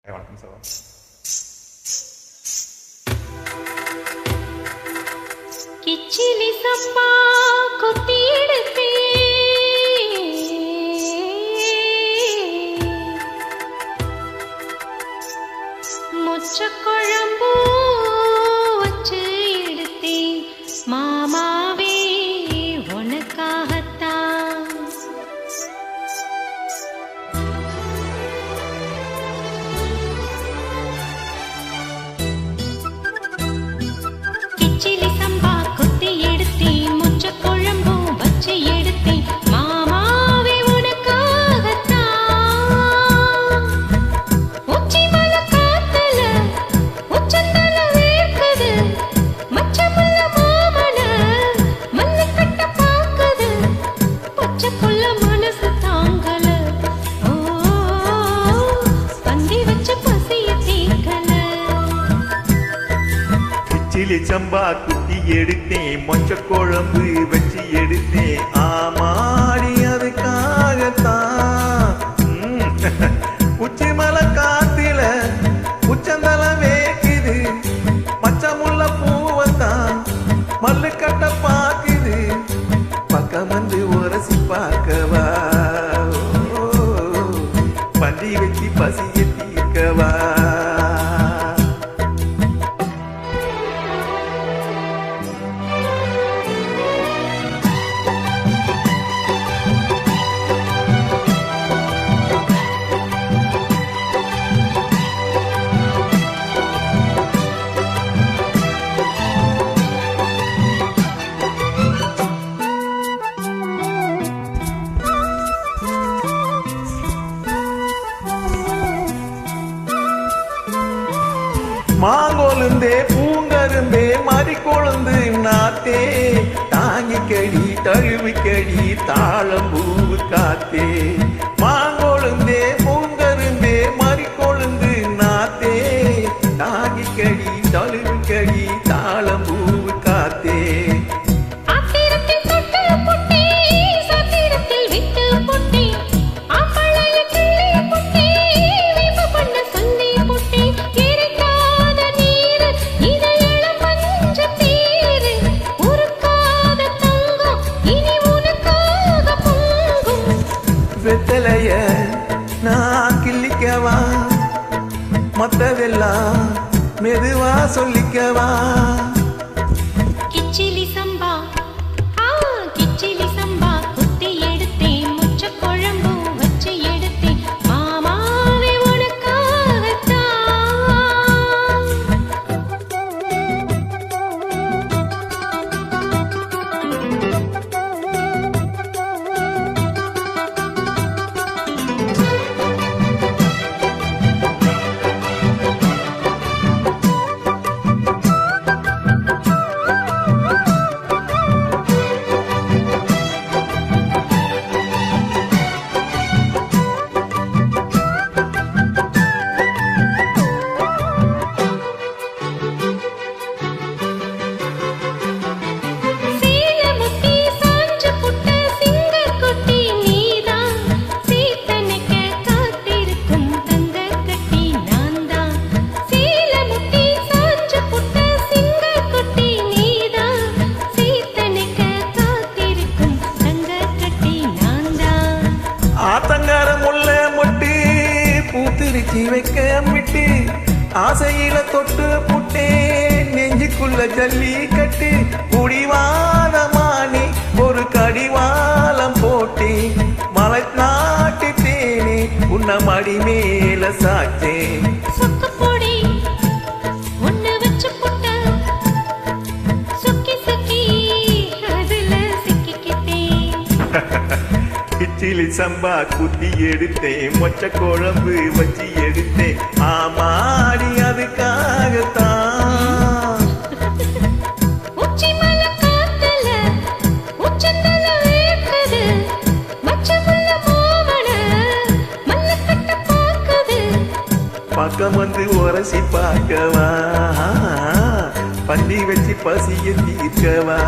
வணக்கம் சார். கிச்சிலி சப்பா கொத்தி எடுத்தே மொச்ச குழம்பு வச்சு எடுத்தே மாமாவே உனக்காகத்தான். கிச்சிலி சம்பா கொத்தி எடுத்தே மொச்ச குழம்பு வச்சு எடுத்தே மாமாவே உனக்காகத்தான். உச்சி மலை காத்துல உச்சந்தல வேர்க்குது மச்சமுள்ள மாமன மல்லு கட்ட பாக்குது பச்சை புள்ள மனசு தாங்கல. ஓ பந்தி வச்சு பசிய தீக்கல. கிச்சிலி சம்பா குத்தி எடுத்தேன் மொச்ச குழம்பு வச்சு எடுத்தேன் ஆமாடி அதுக்காகத்தான். உச்சி மலை காத்தில உச்சந்தல வேக்குது மச்சமுள்ள பூவத்தான் மல்லு கட்ட பாக்குது பக்கம் வந்து உரசி பார்க்கவா பந்தி வச்சு பசிய தீர்க்கவா. மாங்கொழுந்தே பூங்கருந்தே மறி கொழுந்து நாத்தே தாங்கிக்கடி தழுவிக்கடி தாளம்பூவு காத்தே. மாங்கொழுந்தே பூங்கருந்தே மறி கொழுந்து நாத்தே தாங்கிக்கடி தழுவிக்கடி தாளம்பூவு காத்தே. ஆத்திரத்தில் தொட்டு புட்டே சத்திரத்தில் விட்டு புட்டே ஆப்பளைய கிள்ளி புட்டே வீம்பு பண்ண சொல்லி புட்டே எரிக்காத நீர் இதயம் பஞ்ச தீர் உருக்காத தங்கம் இனி உனக்காக பொங்கும். வெத்தலைய நான் கிள்ளிக்கவா மத்ததெல்லாம் மெதுவா சொல்லிக்கவா. கிச்சிலி சம்பா கிச்சிலி சம்பா குத்தி எடுத்தே மொச்ச குழம்பு வச்சு எடுத்தே மாமாவே உனக்காகத்தான். சீலமுத்தி சாஞ்சு புட்ட சிங்கக்குட்டி நீதான் சீத்தனைக்க காத்திருக்கும் தங்கக்கட்டி நான்தான். சீலமுத்தி சாஞ்சு புட்ட சிங்கக்குட்டி நீதான் சீத்தனைக்க காத்திருக்கும் தங்கக்கட்டி நான்தான். ஆத்தங்கார முள்ள மொட்டு பூத்திருச்சி வைக்க மிட்டு ஆசையில தொட்டு புட்டே நெஞ்சுக்குள்ள ஜல்லி கட்டு குடிவாதமானி ஒரு கடிவாளம் போட்டே மலை நாட்டு தேனே உன்ன மடி மேல சாச்சே. சொக்குப்பொடி ஒண்ணு வச்சு புட்ட சுக்கி சுக்கி அதுல சிக்கிக்கிட்டேன். கிச்சிலி சம்பா குத்தி எடுத்தேன் மொச்ச குழம்பு வச்சு எடுத்தேன் ஆமாடி அதுக்காகத்தான். உச்சி மலை காத்துல உச்சந்தல வேர்க்குது மச்சமுள்ள மாமன மல்லு கட்ட பாக்குது பக்கம் வந்து உரசி பார்க்கவா பந்தி வச்சு பசிய தீர்க்கவா.